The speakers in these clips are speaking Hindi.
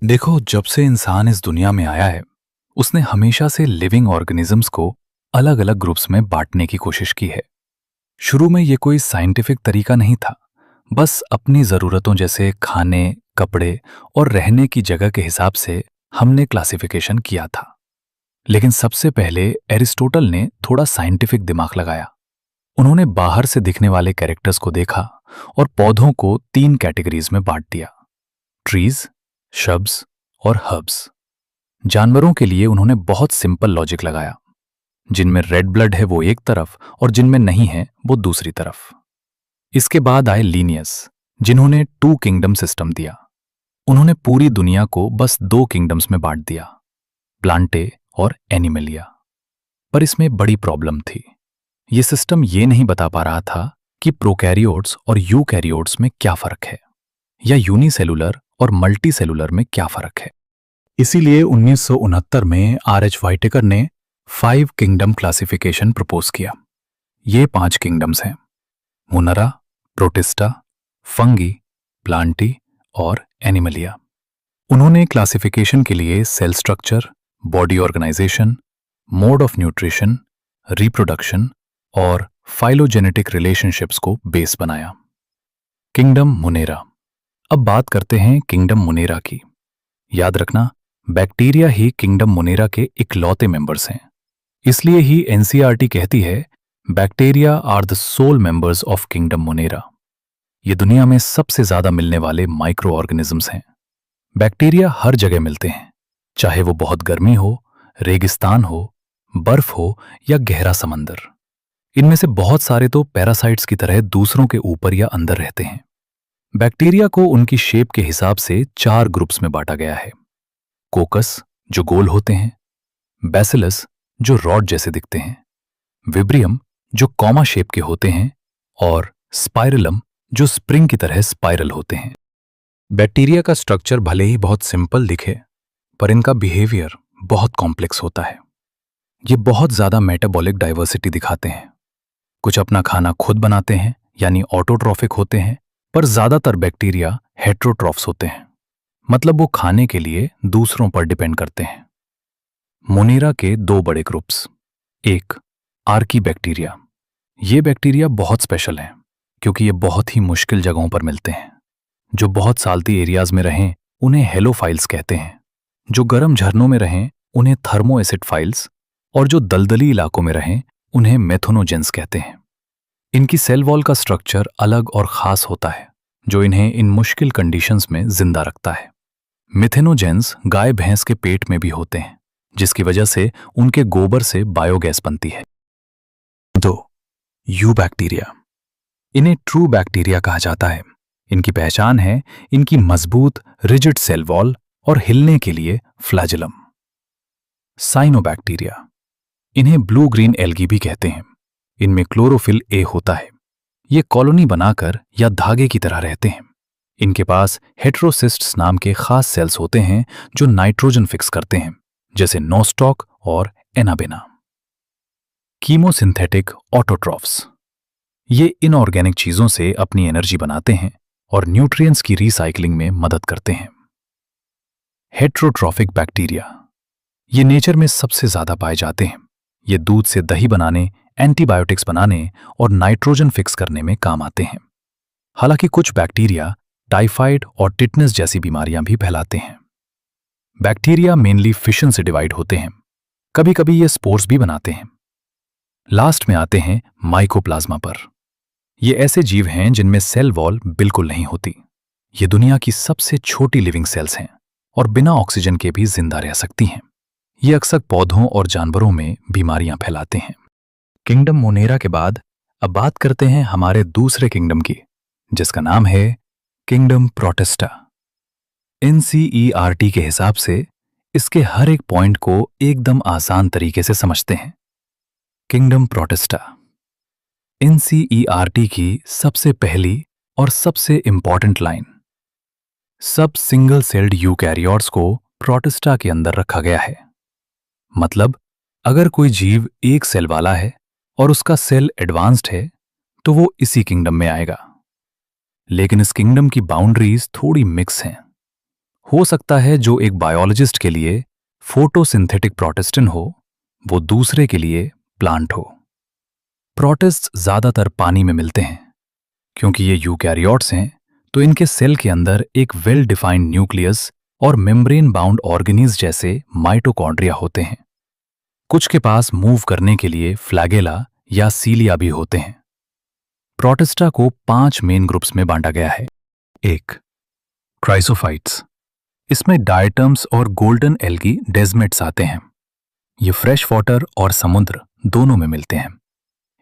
देखो, जब से इंसान इस दुनिया में आया है, उसने हमेशा से लिविंग ऑर्गेनिजम्स को अलग अलग ग्रुप्स में बांटने की कोशिश की है। शुरू में ये कोई साइंटिफिक तरीका नहीं था, बस अपनी ज़रूरतों जैसे खाने, कपड़े और रहने की जगह के हिसाब से हमने क्लासिफिकेशन किया था। लेकिन सबसे पहले एरिस्टोटल ने थोड़ा साइंटिफिक दिमाग लगाया। उन्होंने बाहर से दिखने वाले कैरेक्टर्स को देखा और पौधों को 3 कैटेगरीज में बांट दिया: ट्रीज, शब्स और हर्ब्स। जानवरों के लिए उन्होंने बहुत सिंपल लॉजिक लगाया। जिनमें रेड ब्लड है वो एक तरफ और जिनमें नहीं है वो दूसरी तरफ। इसके बाद आए लीनियस, जिन्होंने 2 किंगडम सिस्टम दिया। उन्होंने पूरी दुनिया को बस 2 किंगडम्स में बांट दिया, प्लांटे और एनिमलिया। पर इसमें बड़ी प्रॉब्लम थी। ये सिस्टम ये नहीं बता पा रहा था कि प्रोकैरियोट्स और यूकैरियोट्स में क्या फर्क है, या यूनिसेलुलर और मल्टीसेलुलर में क्या फर्क है। इसीलिए 1969 में आर.एच. व्हाइटेकर ने 5 किंगडम क्लासिफिकेशन प्रपोज किया। ये 5 किंगडम्स हैं: मोनरा, प्रोटिस्टा, फंगी, प्लांटी और एनिमलिया। उन्होंने क्लासिफिकेशन के लिए cell structure, body organisation, mode of nutrition, reproduction और फाइलोजेनेटिक रिलेशनशिप्स को बेस बनाया। Kingdom Monera. अब बात करते हैं किंगडम मोनेरा की। याद रखना, बैक्टीरिया ही किंगडम मोनेरा के इकलौते मेंबर्स हैं। इसलिए ही एनसीईआरटी कहती है, bacteria are the sole members of kingdom Monera. ये दुनिया में सबसे ज्यादा मिलने वाले माइक्रो ऑर्गेनिजम्स हैं। बैक्टीरिया हर जगह मिलते हैं, चाहे वो बहुत गर्मी हो, रेगिस्तान हो, बर्फ हो या गहरा समंदर। इनमें से बहुत सारे तो पैरासाइट्स की तरह दूसरों के ऊपर या अंदर रहते हैं। बैक्टीरिया को उनकी शेप के हिसाब से 4 ग्रुप्स में बांटा गया है: कोकस, जो गोल होते हैं; बैसिलस, जो रॉड जैसे दिखते हैं; विब्रियम, जो कॉमा शेप के होते हैं; और स्पाइरलम, जो स्प्रिंग की तरह स्पाइरल होते हैं। बैक्टीरिया का स्ट्रक्चर भले ही बहुत सिंपल दिखे, पर इनका बिहेवियर बहुत कॉम्प्लेक्स होता है। ये बहुत ज्यादा मेटाबॉलिक डाइवर्सिटी दिखाते हैं। कुछ अपना खाना खुद बनाते हैं, यानी ऑटोट्रॉफिक होते हैं, पर ज्यादातर बैक्टीरिया हेट्रोट्रॉफ्स होते हैं, मतलब वो खाने के लिए दूसरों पर डिपेंड करते हैं। मोनेरा के 2 बड़े ग्रुप्स। एक, आर्की बैक्टीरिया। ये बैक्टीरिया बहुत स्पेशल हैं, क्योंकि ये बहुत ही मुश्किल जगहों पर मिलते हैं। जो बहुत साल्टी एरियाज में रहें उन्हें हेलोफाइल्स कहते हैं, जो गर्म झरनों में रहें उन्हें थर्मो एसिड फाइल्स, और जो दलदली इलाकों में रहें उन्हें मेथोनोजेंस कहते हैं। इनकी सेल वॉल का स्ट्रक्चर अलग और खास होता है, जो इन्हें इन मुश्किल कंडीशंस में जिंदा रखता है। मिथेनोजेंस गाय भैंस के पेट में भी होते हैं, जिसकी वजह से उनके गोबर से बायोगैस बनती है। 2, यू बैक्टीरिया। इन्हें ट्रू बैक्टीरिया कहा जाता है। इनकी पहचान है इनकी मजबूत रिजिड सेल वॉल और हिलने के लिए फ्लैजेलम। साइनोबैक्टीरिया। इन्हें ब्लू ग्रीन एल्गी भी कहते हैं। इनमें क्लोरोफिल ए होता है। ये कॉलोनी बनाकर या धागे की तरह रहते हैं। इनके पास हेट्रोसिस्ट्स नाम के खास सेल्स होते हैं जो नाइट्रोजन फिक्स करते हैं, जैसे नोस्टॉक और एनाबेना। Chemosynthetic autotrophs. ये इनऑर्गेनिक चीजों से अपनी एनर्जी बनाते हैं और न्यूट्रिएंट्स की रिसाइकलिंग में मदद करते हैं। Heterotrophic bacteria. ये नेचर में सबसे ज्यादा पाए जाते हैं। ये दूध से दही बनाने, एंटीबायोटिक्स बनाने और नाइट्रोजन फिक्स करने में काम आते हैं। हालांकि कुछ बैक्टीरिया टाइफाइड और टिटनेस जैसी बीमारियां भी फैलाते हैं। बैक्टीरिया मेनली फिशन से डिवाइड होते हैं। कभी कभी ये स्पोर्स भी बनाते हैं। लास्ट में आते हैं माइकोप्लाज्मा पर। ये ऐसे जीव हैं जिनमें सेल वॉल बिल्कुल नहीं होती। ये दुनिया की सबसे छोटी लिविंग सेल्स हैं और बिना ऑक्सीजन के भी जिंदा रह सकती हैं। ये अक्सर पौधों और जानवरों में बीमारियां फैलाते हैं। किंगडम मोनेरा के बाद अब बात करते हैं हमारे दूसरे किंगडम की, जिसका नाम है किंगडम प्रोटिस्टा। एनसीईआरटी के हिसाब से इसके हर एक पॉइंट को एकदम आसान तरीके से समझते हैं। Kingdom protista. एनसीईआरटी की सबसे पहली और सबसे इंपॉर्टेंट लाइन: सब सिंगल सेल्ड यूकैरियोट्स को प्रोटिस्टा के अंदर रखा गया है। मतलब, अगर कोई जीव एक सेल वाला है और उसका सेल एडवांस्ड है तो वो इसी किंगडम में आएगा। लेकिन इस किंगडम की बाउंड्रीज थोड़ी मिक्स हैं। हो सकता है जो एक बायोलॉजिस्ट के लिए फोटोसिंथेटिक प्रोटिस्टिन हो, वो दूसरे के लिए प्लांट हो। प्रोटिस्ट ज्यादातर पानी में मिलते हैं। क्योंकि ये यूकैरियोट्स हैं, तो इनके सेल के अंदर एक वेल डिफाइंड न्यूक्लियस और मेम्ब्रेन बाउंड ऑर्गेनीज जैसे माइटोकॉन्ड्रिया होते हैं। कुछ के पास मूव करने के लिए फ्लैगेला या सीलिया भी होते हैं। प्रोटिस्टा को 5 मेन ग्रुप्स में बांटा गया है। 1. क्राइसोफाइट्स। इसमें डायटम्स और गोल्डन एल्गी डेजमेट्स आते हैं। ये फ्रेश वाटर और समुद्र दोनों में मिलते हैं।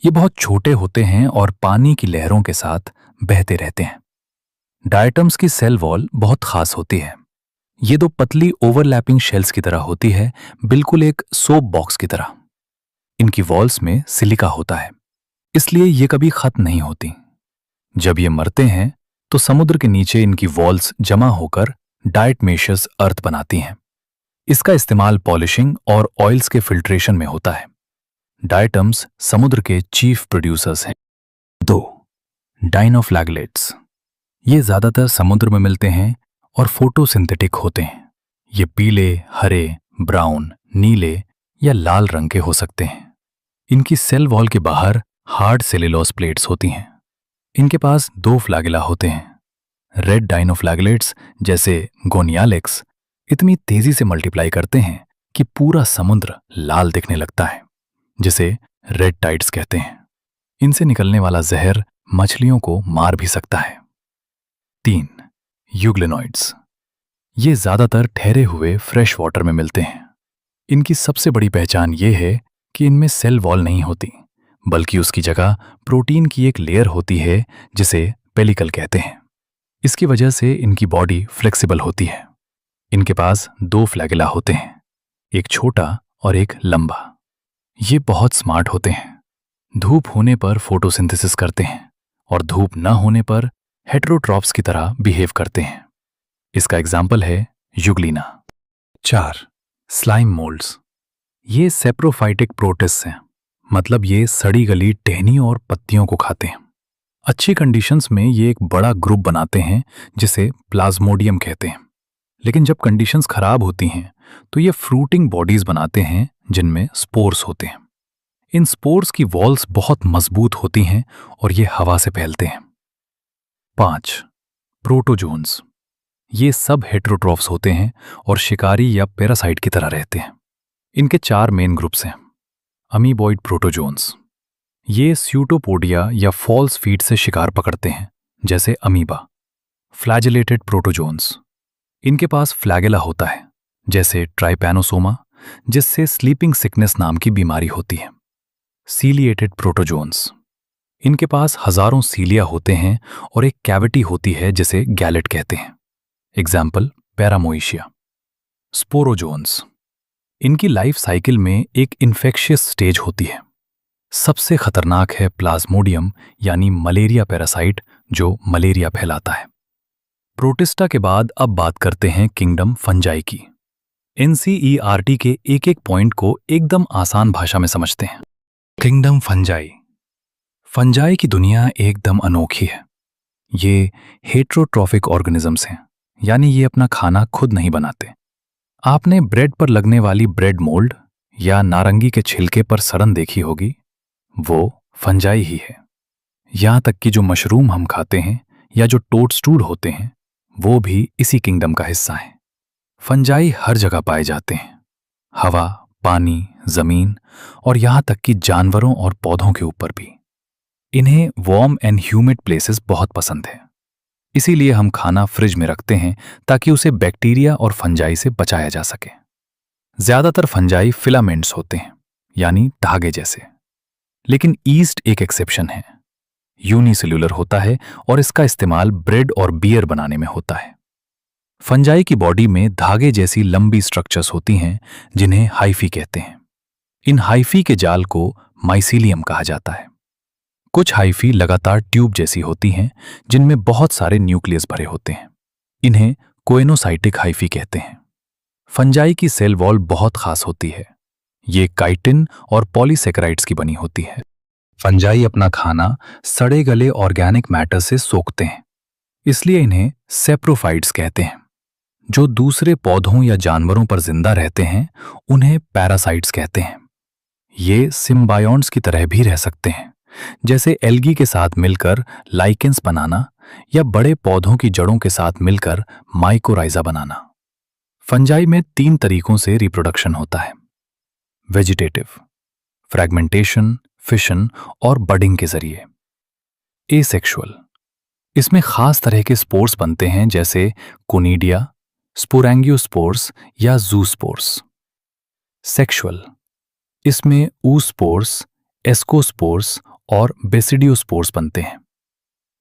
ये बहुत छोटे होते हैं और पानी की लहरों के साथ बहते रहते हैं। डायटम्स की सेल वॉल बहुत खास होती है। ये दो पतली ओवरलैपिंग शेल्स की तरह होती है, बिल्कुल एक सोप बॉक्स की तरह। इनकी वॉल्स में सिलिका होता है, इसलिए ये कभी खत्म नहीं होती। जब ये मरते हैं तो समुद्र के नीचे इनकी वॉल्स जमा होकर डायटमेशियस अर्थ बनाती हैं। इसका इस्तेमाल पॉलिशिंग और ऑयल्स के फिल्ट्रेशन में होता है। डायटम्स समुद्र के चीफ प्रोड्यूसर्स हैं। 2. डाइनोफ्लैगलेट्स। ये ज्यादातर समुद्र में मिलते हैं और फोटोसिंथेटिक होते हैं। ये पीले, हरे, ब्राउन, नीले या लाल रंग के हो सकते हैं। इनकी सेल वॉल के बाहर हार्ड सेल्यूलोज प्लेट्स होती हैं। इनके पास 2 फ्लैगेला होते हैं। रेड डाइनोफ्लैगलेट्स जैसे गोनियालेक्स इतनी तेजी से मल्टीप्लाई करते हैं कि पूरा समुद्र लाल दिखने लगता है, जिसे रेड टाइड्स कहते हैं। इनसे निकलने वाला जहर मछलियों को मार भी सकता है। 3. यूग्लेनॉइड्स। ये ज्यादातर ठहरे हुए फ्रेश वाटर में मिलते हैं। इनकी सबसे बड़ी पहचान ये है कि इनमें सेल वॉल नहीं होती, बल्कि उसकी जगह प्रोटीन की एक लेयर होती है जिसे पेलिकल कहते हैं। इसकी वजह से इनकी बॉडी फ्लेक्सिबल होती है। इनके पास 2 फ्लैगेला होते हैं, एक छोटा और एक लंबा। ये बहुत स्मार्ट होते हैं। धूप होने पर फोटोसिंथेसिस करते हैं और धूप न होने पर हेटेरोट्रॉप्स की तरह बिहेव करते हैं। इसका एग्जाम्पल है यूग्लिना। 4. Slime moulds. ये सेप्रोफाइटिक प्रोटिस्ट हैं, मतलब ये सड़ी गली टहनियों और पत्तियों को खाते हैं। अच्छी कंडीशंस में ये एक बड़ा ग्रुप बनाते हैं जिसे प्लाज्मोडियम कहते हैं। लेकिन जब कंडीशंस खराब होती हैं तो ये फ्रूटिंग बॉडीज बनाते हैं जिनमें स्पोर्स होते हैं। इन स्पोर्स की वॉल्स बहुत मजबूत होती हैं और ये हवा से फैलते हैं। 5. प्रोटोजोन्स। ये सब हेटेरोट्रॉफ्स होते हैं और शिकारी या पैरासाइट की तरह रहते हैं। इनके 4 मेन ग्रुप्स हैं। Amoeboid protozoans. ये स्यूटोपोडिया या फॉल्स फीट से शिकार पकड़ते हैं, जैसे अमीबा। Flagellated protozoans. इनके पास फ्लैगेला होता है, जैसे ट्राइपैनोसोमा, जिससे स्लीपिंग सिकनेस नाम की बीमारी होती है। Ciliated protozoans. इनके पास हजारों सीलिया होते हैं और एक कैविटी होती है जिसे गैलेट कहते हैं। एग्जाम्पल पैरामोइशिया। स्पोरोजोन्स। इनकी लाइफ साइकिल में एक इन्फेक्शियस स्टेज होती है। सबसे खतरनाक है प्लाज्मोडियम यानी मलेरिया पैरासाइट, जो मलेरिया फैलाता है। प्रोटिस्टा के बाद अब बात करते हैं किंगडम फंजाई की। एनसीईआरटी के एक एक पॉइंट को एकदम आसान भाषा में समझते हैं। Kingdom fungi. फंजाई की दुनिया एकदम अनोखी है। ये हेटेरोट्रॉफिक ऑर्गेनिजम्स हैं, यानी ये अपना खाना खुद नहीं बनाते। आपने ब्रेड पर लगने वाली ब्रेड मोल्ड या नारंगी के छिलके पर सड़न देखी होगी, वो फंजाई ही है। यहां तक कि जो मशरूम हम खाते हैं या जो टोडस्टूल होते हैं, वो भी इसी किंगडम का हिस्सा हैं। फंजाई हर जगह पाए जाते हैं, हवा, पानी, जमीन और यहां तक कि जानवरों और पौधों के ऊपर भी। इन्हें वार्म एंड ह्यूमिड प्लेसेस बहुत पसंद है। इसीलिए हम खाना फ्रिज में रखते हैं ताकि उसे बैक्टीरिया और फंजाई से बचाया जा सके। ज्यादातर फंजाई फिलामेंट्स होते हैं, यानी धागे जैसे। लेकिन ईस्ट एक एक्सेप्शन है। यूनिसेल्यूलर होता है और इसका इस्तेमाल ब्रेड और बियर बनाने में होता है। फंजाई की बॉडी में धागे जैसी लंबी स्ट्रक्चर्स होती हैं जिन्हें हाइफी कहते हैं। इन हाइफी के जाल को माइसीलियम कहा जाता है। कुछ हाइफी लगातार ट्यूब जैसी होती हैं जिनमें बहुत सारे न्यूक्लियस भरे होते हैं। इन्हें कोएनोसाइटिक हाइफी कहते हैं। फंजाई की सेल वॉल बहुत खास होती है। ये काइटिन और पॉलीसेकेराइड्स की बनी होती है। फंजाई अपना खाना सड़े गले ऑर्गेनिक मैटर से सोखते हैं, इसलिए इन्हें सेप्रोफाइट्स कहते हैं। जो दूसरे पौधों या जानवरों पर जिंदा रहते हैं उन्हें पैरासाइट्स कहते हैं। ये सिम्बायोन्ट्स की तरह भी रह सकते हैं, जैसे एल्गी के साथ मिलकर लाइकेंस बनाना या बड़े पौधों की जड़ों के साथ मिलकर माइकोराइजा बनाना। फंजाई में 3 तरीकों से रिप्रोडक्शन होता है: वेजिटेटिव, फ्रैगमेंटेशन, फिशन और बडिंग के जरिए। एसेक्सुअल, इसमें खास तरह के स्पोर्स बनते हैं जैसे कोनिडिया, स्पोरैंगियोस्पोर्स या जूस्पोर्स। सेक्सुअल, इसमें ऊस्पोर्स, एस्कोस्पोर्स और बेसिडियोस्पोर्स बनते हैं।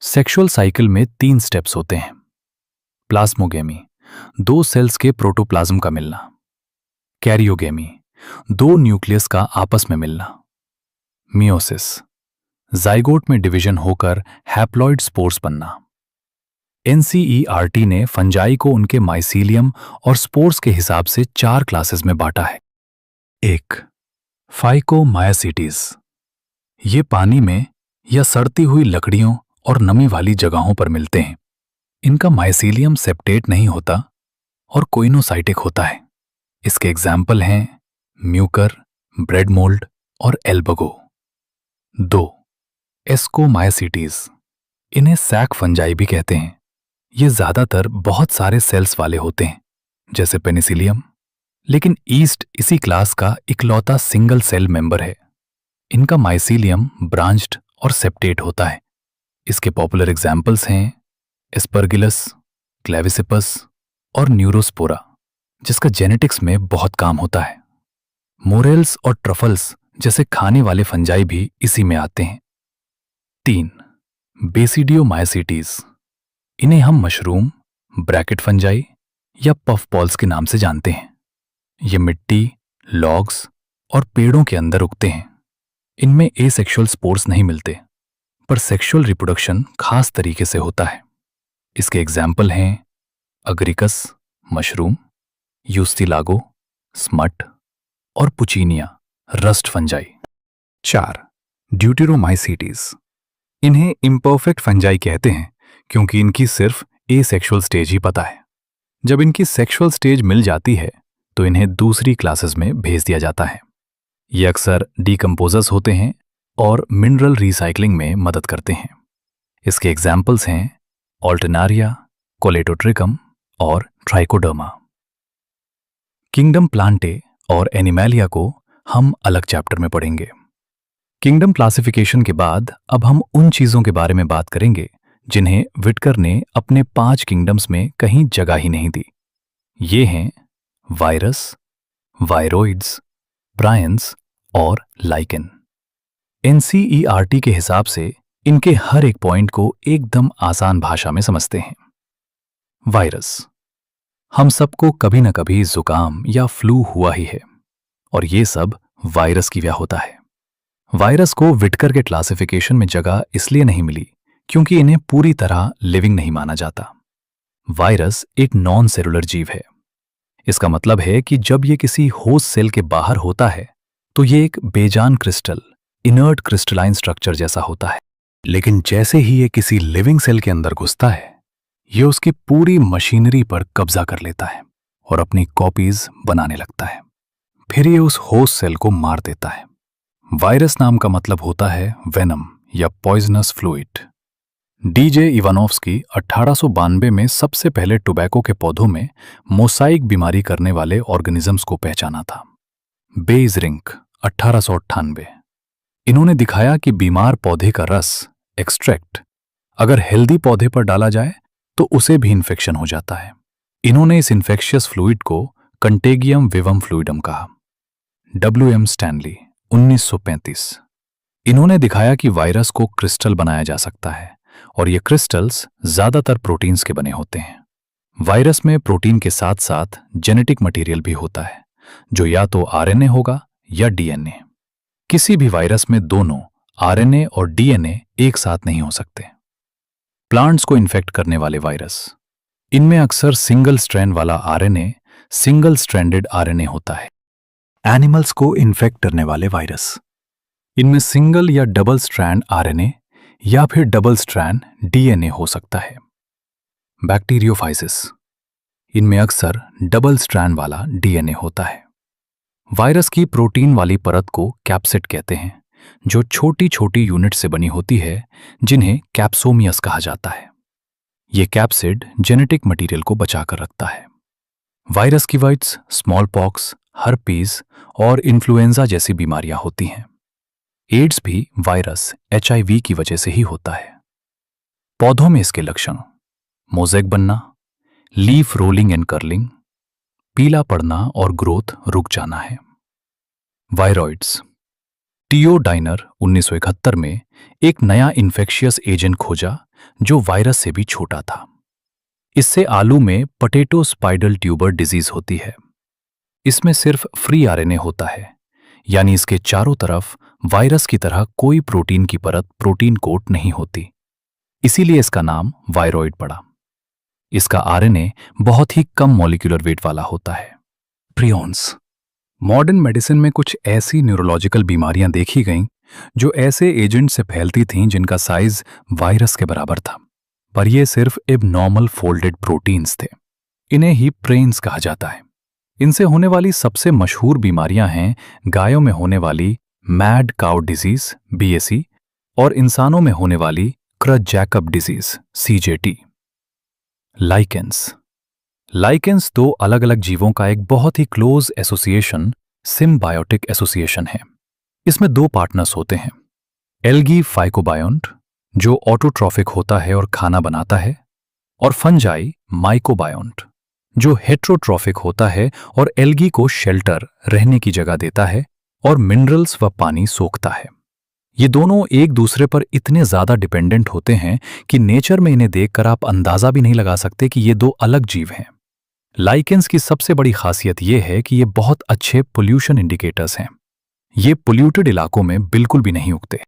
सेक्सुअल साइकिल में 3 स्टेप्स होते हैं: प्लाज्मोगेमी, 2 सेल्स के प्रोटोप्लाज्म का मिलना; कैरियोगेमी, 2 न्यूक्लियस का आपस में मिलना; मियोसिस, जाइगोट में डिवीजन होकर हैप्लॉइड स्पोर्स बनना। एनसीईआरटी ने फंजाई को उनके माइसीलियम और स्पोर्स के हिसाब से 4 क्लासेस में बांटा है। 1. फाइकोमायासिटीज, ये पानी में या सड़ती हुई लकड़ियों और नमी वाली जगहों पर मिलते हैं। इनका माइसीलियम सेप्टेट नहीं होता और कोइनोसाइटिक होता है। इसके एग्जाम्पल हैं म्यूकर, ब्रेड मोल्ड और एल्बगो। 2. एस्कोमायासिटीज, इन्हें सैक फंजाई भी कहते हैं। ये ज्यादातर बहुत सारे सेल्स वाले होते हैं, जैसे पेनिसिलियम, लेकिन ईस्ट इसी क्लास का इकलौता सिंगल सेल मेंबर है। इनका माइसीलियम ब्रांच्ड और सेप्टेट होता है। इसके पॉपुलर एग्जाम्पल्स हैं एस्परगिलस, क्लेविसिपस और न्यूरोस्पोरा, जिसका जेनेटिक्स में बहुत काम होता है। मोरेल्स और ट्रफल्स जैसे खाने वाले फंजाई भी इसी में आते हैं। 3. बेसिडियोमायसिटीज, इन्हें हम मशरूम, ब्रैकेट फंजाई या पफ बॉल्स के नाम से जानते हैं। ये मिट्टी, लॉग्स और पेड़ों के अंदर उगते हैं। इनमें एसेक्सुअल स्पोर्स नहीं मिलते, पर सेक्सुअल रिप्रोडक्शन खास तरीके से होता है। इसके एग्जाम्पल हैं अग्रिकस, मशरूम, यूस्टिलागो, स्मट और पुचीनिया, रस्ट फंजाई। 4. ड्यूटेरोमाइसीटीज, इन्हें इम्परफेक्ट फंजाई कहते हैं क्योंकि इनकी सिर्फ एसेक्सुअल स्टेज ही पता है। जब इनकी सेक्सुअल स्टेज मिल जाती है तो इन्हें दूसरी क्लासेस में भेज दिया जाता है। ये अक्सर डीकम्पोजर्स होते हैं और मिनरल रिसाइकलिंग में मदद करते हैं। इसके एग्जाम्पल्स हैं ऑल्टनारिया, कोलेटोट्रिकम और ट्राइकोडर्मा। किंगडम प्लांटे और एनिमैलिया को हम अलग चैप्टर में पढ़ेंगे। किंगडम क्लासिफिकेशन के बाद अब हम उन चीजों के बारे में बात करेंगे जिन्हें विटकर ने अपने 5 किंगडम्स में कहीं जगह ही नहीं दी। ये हैं वायरस, वायरोइड्स, प्रायंस और लाइकेन। एनसीईआरटी के हिसाब से इनके हर एक पॉइंट को एकदम आसान भाषा में समझते हैं। वायरस, हम सबको कभी न कभी जुकाम या फ्लू हुआ ही है और ये सब वायरस की वजह होता है। वायरस को विटकर के क्लासिफिकेशन में जगह इसलिए नहीं मिली क्योंकि इन्हें पूरी तरह लिविंग नहीं माना जाता। वायरस एक नॉन सेलुलर जीव है। इसका मतलब है कि जब ये किसी होस्ट सेल के बाहर होता है तो ये एक बेजान क्रिस्टल, इनर्ट क्रिस्टलाइन स्ट्रक्चर जैसा होता है। लेकिन जैसे ही ये किसी लिविंग सेल के अंदर घुसता है, ये उसकी पूरी मशीनरी पर कब्जा कर लेता है और अपनी कॉपीज बनाने लगता है। फिर ये उस होस्ट सेल को मार देता है। वायरस नाम का मतलब होता है वेनम या पॉइजनस फ्लूइड। डीजे इवानोव्स्की 1892 में सबसे पहले टोबैको के पौधों में मोसाइक बीमारी करने वाले ऑर्गेनिजम्स को पहचाना था। बेइज रिंक 1898। इन्होंने दिखाया कि बीमार पौधे का रस, एक्सट्रैक्ट, अगर हेल्दी पौधे पर डाला जाए तो उसे भी इन्फेक्शन हो जाता है। इन्होंने इस इन्फेक्शियस फ्लूइड को कंटेगियम विवम फ्लूइडम कहा। WM Stanley 1935। इन्होंने दिखाया कि वायरस को क्रिस्टल बनाया जा सकता है और ये क्रिस्टल्स ज्यादातर प्रोटीन्स के बने होते हैं। वायरस में प्रोटीन के साथ साथ जेनेटिक मटेरियल भी होता है जो या तो RNA होगा या DNA। किसी भी वायरस में दोनों RNA और DNA एक साथ नहीं हो सकते। प्लांट्स को इन्फेक्ट करने वाले वायरस, इनमें अक्सर सिंगल स्ट्रैंड वाला RNA, सिंगल स्ट्रैंडेड RNA होता है। एनिमल्स को इन्फेक्ट करने वाले वायरस, इनमें सिंगल या डबल स्ट्रैंड RNA या फिर डबल स्ट्रैंड DNA हो सकता है। बैक्टीरियोफाइसिस, इनमें अक्सर डबल स्ट्रैंड वाला डीएनए होता है। वायरस की प्रोटीन वाली परत को कैप्सिड कहते हैं, जो छोटी छोटी यूनिट से बनी होती है, जिन्हें कैप्सोमियस कहा जाता है। ये कैप्सिड जेनेटिक मटेरियल को बचाकर रखता है। वायरस की वाइट्स स्मॉल पॉक्स, हर्पीज और इन्फ्लुएंजा जैसी बीमारियां होती हैं। एड्स भी वायरस एचआईवी की वजह से ही होता है। पौधों में इसके लक्षण मोज़ेक बनना, लीफ रोलिंग एंड कर्लिंग, पीला पड़ना और ग्रोथ रुक जाना है। वायरॉइड्स। टीओ डाइनर 1971 में एक नया इन्फेक्शियस एजेंट खोजा जो वायरस से भी छोटा था। इससे आलू में पोटैटो स्पाइडल ट्यूबर डिजीज होती है। इसमें सिर्फ फ्री आरएनए होता है, यानी इसके चारों तरफ वायरस की तरह कोई प्रोटीन की परत प्रोटीन कोट नहीं होती। इसीलिए इसका नाम वायरॉइड पड़ा। इसका आरएनए बहुत ही कम मॉलिक्यूलर वेट वाला होता है। प्रियॉन्स। मॉडर्न मेडिसिन में कुछ ऐसी न्यूरोलॉजिकल बीमारियां देखी गईं जो ऐसे एजेंट से फैलती थीं जिनका साइज वायरस के बराबर था, पर ये सिर्फ एबनॉर्मल फोल्डेड प्रोटीन्स थे। इन्हें ही प्रेन्स कहा जाता है। इनसे होने वाली सबसे मशहूर बीमारियां हैं गायों में होने वाली मैड काउ डिजीज बीएसी और इंसानों में होने वाली क्रच-जैकब डिजीज सीजेटी। लाइकेंस। लाइकेंस दो अलग अलग जीवों का एक बहुत ही क्लोज एसोसिएशन, सिम्बायोटिक एसोसिएशन है। इसमें दो पार्टनर्स होते हैं, एल्गी फाइकोबायोन्ट जो ऑटोट्रॉफिक होता है और खाना बनाता है, और फंजाई माइकोबायोन्ट जो हेट्रोट्रॉफिक होता है और एल्गी को शेल्टर, रहने की जगह देता है और मिनरल्स व पानी सोखता है। ये दोनों एक दूसरे पर इतने ज्यादा डिपेंडेंट होते हैं कि नेचर में इन्हें देखकर आप अंदाजा भी नहीं लगा सकते कि ये दो अलग जीव हैं। लाइकेंस की सबसे बड़ी खासियत यह है कि ये बहुत अच्छे पोल्यूशन इंडिकेटर्स हैं। ये पोल्यूटेड इलाकों में बिल्कुल भी नहीं उगते।